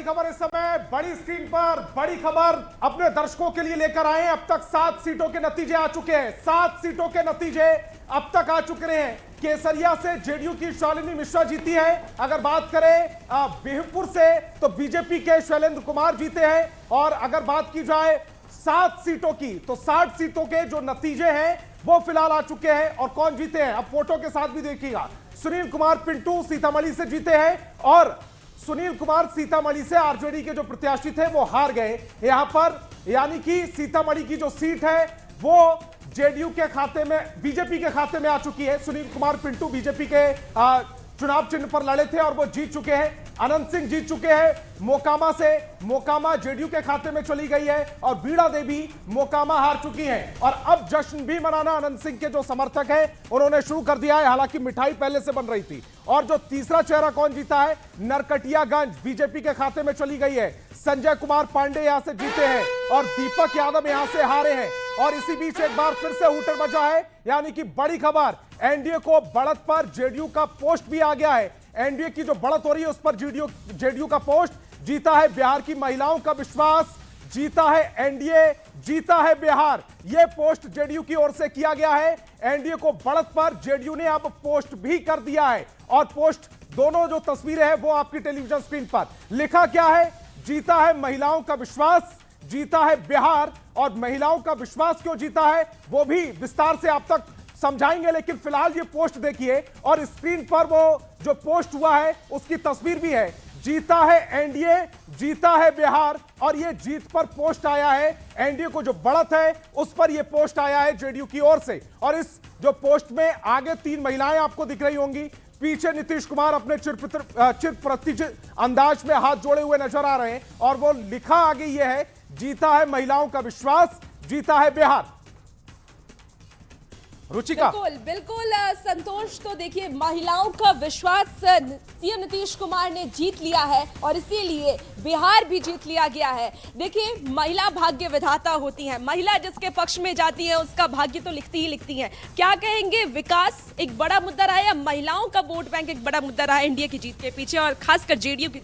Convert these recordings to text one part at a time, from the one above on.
खबर इस समय बड़ी स्क्रीन पर बड़ी खबर अपने दर्शकों के लिए लेकर आए हैं। अब तक 7 सीटों के नतीजे आ चुके हैं। 7 सीटों के नतीजे अब तक आ चुके हैं। केसरिया से जेडीयू की शालिनी मिश्रा जीती है। अगर बात करें बिहपुर से तो बीजेपी के शैलेंद्र कुमार जीते हैं। और अगर बात की जाए 7 सीटों की तो 60 सीटों के जो नतीजे हैं वो फिलहाल आ चुके हैं। और कौन जीते हैं अब फोटो के साथ भी देखिएगा। सुनील कुमार पिंटू सीतामढ़ी से जीते हैं और सुनील कुमार सीतामढ़ी से आरजेडी के जो प्रत्याशी थे वो हार गए यहां पर, यानी कि सीतामढ़ी की जो सीट है वो जेडीयू के खाते में, बीजेपी के खाते में आ चुकी है। सुनील कुमार पिंटू बीजेपी के चुनाव चिन्ह पर लड़े थे और वो जीत चुके हैं। अनंत सिंह जीत चुके हैं मोकामा से, मोकामा जेडीयू के खाते में चली गई है। और बीड़ा देवी मोकामा हार चुकी हैं। और अब जश्न भी मनाना अनंत सिंह के जो समर्थक हैं उन्होंने शुरू कर दिया है। हालांकि मिठाई पहले से बन रही थी। और जो तीसरा चेहरा कौन जीता है, नरकटियागंज बीजेपी के खाते में चली गई है। संजय कुमार पांडे यहां से जीते हैं और दीपक यादव यहां से हारे हैं। और इसी बीच एक बार फिर से हूटर बजा है, यानी कि बड़ी खबर, एनडीए को बढ़त पर जेडीयू का पोस्ट भी आ गया है। एनडीए की जो बढ़त हो रही है उस पर जेडीयू का पोस्ट जीता है। बिहार की महिलाओं का विश्वास जीता है एनडीए, जीता है बिहार। यह पोस्ट जेडीयू की ओर से किया गया है। एनडीए को बढ़त पर जेडीयू ने अब पोस्ट भी कर दिया है। और पोस्ट दोनों जो तस्वीरें हैं वो आपकी टेलीविजन स्क्रीन पर लिखा क्या है, जीता है महिलाओं का विश्वास, जीता है बिहार। और महिलाओं का विश्वास क्यों जीता है वो भी विस्तार से आप तक समझाएंगे, लेकिन फिलहाल ये पोस्ट देखिए और स्क्रीन पर वो जो पोस्ट हुआ है उसकी तस्वीर भी है। जीता है एनडीए, जीता है बिहार। और ये जीत पर पोस्ट आया है, एनडीए को जो बढ़त है उस पर ये पोस्ट आया है जेडीयू की ओर से। और इस जो पोस्ट में आगे 3 महिलाएं आपको दिख रही होंगी, पीछे नीतीश कुमार अपने चिर प्रतिष्ठित अंदाज में हाथ जोड़े हुए नजर आ रहे हैं। और वो लिखा आगे ये है, जीता है महिलाओं का विश्वास, जीता है बिहार। रुचिका, बिल्कुल बिल्कुल संतोष, तो देखिए महिलाओं का विश्वास सीएम नीतीश कुमार ने जीत लिया है और इसीलिए बिहार भी जीत लिया गया है। देखिए महिला भाग्य विधाता होती हैं, महिला जिसके पक्ष में जाती है उसका भाग्य तो लिखती ही लिखती हैं। क्या कहेंगे, विकास एक बड़ा मुद्दा रहा है, महिलाओं का वोट बैंक एक बड़ा मुद्दा रहा है एनडीए की जीत के पीछे और खासकर जेडीयू की?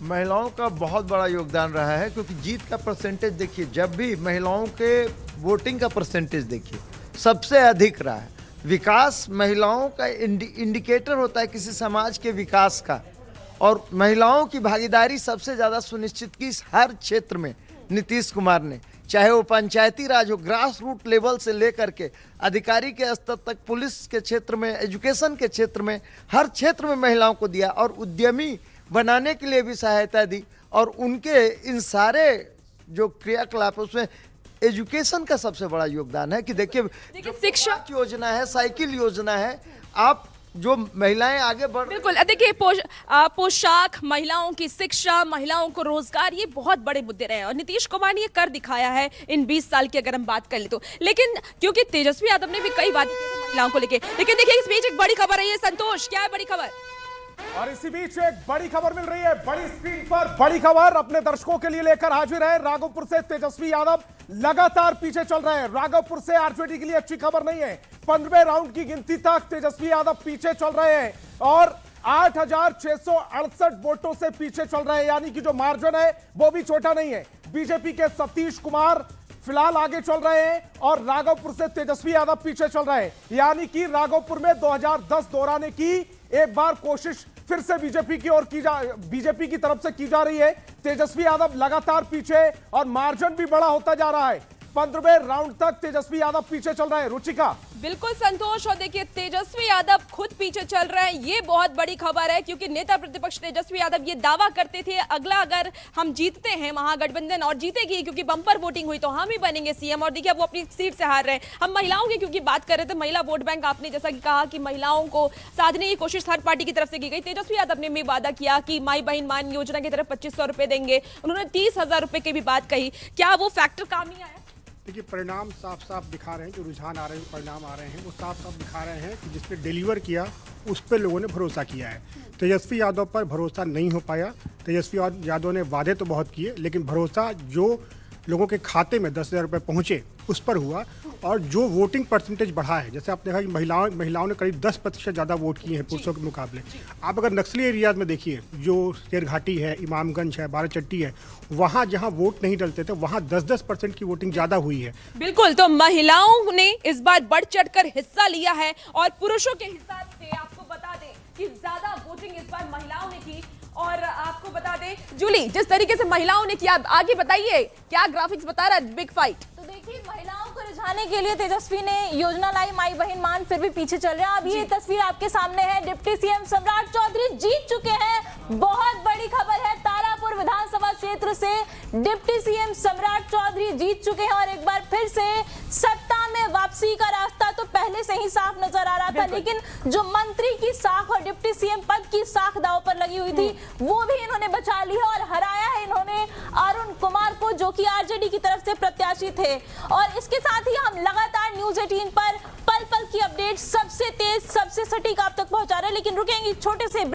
महिलाओं का बहुत बड़ा योगदान रहा है, क्योंकि जीत का परसेंटेज देखिए, जब भी महिलाओं के वोटिंग का परसेंटेज देखिए सबसे अधिक रहा है। विकास महिलाओं का इंडिकेटर होता है किसी समाज के विकास का, और महिलाओं की भागीदारी सबसे ज़्यादा सुनिश्चित की हर क्षेत्र में नीतीश कुमार ने, चाहे वो पंचायती राज हो, ग्रास रूट लेवल से लेकर के अधिकारी के स्तर तक, पुलिस के क्षेत्र में, एजुकेशन के क्षेत्र में, हर क्षेत्र में महिलाओं को दिया और उद्यमी बनाने के लिए भी सहायता दी। और उनके इन सारे जो क्रियाकलाप उसमें एजुकेशन का सबसे बड़ा योगदान है। कि देखिए शिक्षा योजना है, साइकिल योजना है, आप जो महिलाएं आगे बढ़, बिल्कुल देखिए पोशाक, महिलाओं की शिक्षा, महिलाओं को रोजगार, ये बहुत बड़े मुद्दे रहे हैं और नीतीश कुमार ने ये कर दिखाया है इन 20 साल की अगर हम बात कर ले तो। लेकिन क्योंकि तेजस्वी यादव ने भी कई बातें की थी महिलाओं को लेकर, लेकिन देखिए इस बीच एक बड़ी खबर है। ये संतोष, क्या है बड़ी खबर? और इसी बीच एक बड़ी खबर मिल रही है, बड़ी स्क्रीन पर बड़ी खबर अपने दर्शकों के लिए लेकर हाजिर है। राघोपुर से तेजस्वी यादव लगातार पीछे चल रहे हैं। राघोपुर से आरजेडी के लिए अच्छी खबर नहीं है। 15वें राउंड की गिनती तक तेजस्वी यादव पीछे चल रहे हैं और 8,668 वोटों से पीछे चल रहे हैं, यानी कि जो मार्जिन है वो भी छोटा नहीं है। बीजेपी के सतीश कुमार फिलहाल आगे चल रहे हैं और राघोपुर से तेजस्वी यादव पीछे चल रहे हैं, यानी कि राघोपुर में 2010 दोहराने की एक बार कोशिश फिर से बीजेपी की तरफ से की जा रही है। तेजस्वी यादव लगातार पीछे और मार्जिन भी बड़ा होता जा रहा है। 15वें राउंड तक तेजस्वी यादव पीछे चल रहे हैं। रुचिका, बिल्कुल संतोष, और देखिए तेजस्वी यादव खुद पीछे चल रहे हैं, ये बहुत बड़ी खबर है। क्योंकि नेता प्रतिपक्ष तेजस्वी यादव ये दावा करते थे अगला अगर हम जीतते हैं महागठबंधन और जीतेगी, क्योंकि बंपर वोटिंग हुई तो हम ही बनेंगे सीएम। और देखिए वो अपनी सीट से हार रहे हैं। हम महिलाओं की क्योंकि बात कर रहे थे, महिला वोट बैंक आपने जैसा कि कहा कि महिलाओं को साधने की कोशिश थर्ड पार्टी की तरफ से की गई। तेजस्वी यादव ने भी वादा किया कि माई बहन मान योजना की तरफ 2500 रुपए देंगे, उन्होंने 30,000 रुपए की भी बात कही। क्या वो फैक्टर काम नहीं आया? देखिए परिणाम साफ साफ दिखा रहे हैं, जो रुझान आ रहे हैं, परिणाम आ रहे हैं वो साफ साफ दिखा रहे हैं कि जिसने डिलीवर किया उस पर लोगों ने भरोसा किया है। तेजस्वी यादव पर भरोसा नहीं हो पाया। तेजस्वी यादव ने वादे तो बहुत किए, लेकिन भरोसा जो लोगों के खाते में 10,000 रुपये पहुँचे उस पर हुआ। और जो वोटिंग परसेंटेज बढ़ा है, जैसे आपने देखा कि महिलाओं ने करीब 10% ज़्यादा वोट किए हैं पुरुषों के मुकाबले। आप अगर नक्सली एरियाज में देखिए, जो शेरघाटी है, इमामगंज है, बाराचट्टी है, वहाँ जहाँ वोट नहीं डलते थे वहाँ 10% की वोटिंग ज़्यादा हुई है। बिल्कुल, तो महिलाओं ने इस बार बढ़ चढ़कर हिस्सा लिया है और पुरुषों के हिसाब से आपको बता दें कि ज्यादा वोटिंग इस बार महिलाओं ने की। और आपको बता दें जूली, जिस तरीके से महिलाओं ने किया, आगे बताइए क्या ग्राफिक्स बता रहा है बिग फाइट। तो देखिए, महिलाओं को रिझाने के लिए तेजस्वी ने योजना लाई, माई बहन मान, फिर भी पीछे चल रहे हैं। अब ये तस्वीर आपके सामने है, डिप्टी सीएम सम्राट चौधरी जीत चुके हैं। बहुत बड़ी खबर है, तारापुर विधानसभा क्षेत्र से डिप्टी सीएम सम्राट चौधरी जीत चुके हैं और एक बार फिर से सत्ता में वापसी का रास्ता तो पहले से ही साफ नजर आ रहा था, लेकिन जो मंत्री की साख और डिप्टी सीएम पद की साख दांव पर लगी हुई थी वो भी इन्होंने बचा ली है और हराया है इन्होंने अरुण कुमार को, जो कि आरजेडी की तरफ से प्रत्याशी थे। और इसके साथ ही हम लगातार न्यूज़ 18 पर पल पल की अपडेट सबसे तेज सबसे सटीक आप तक पहुंचा रहे हैं, लेकिन रुकेंगे छोटे से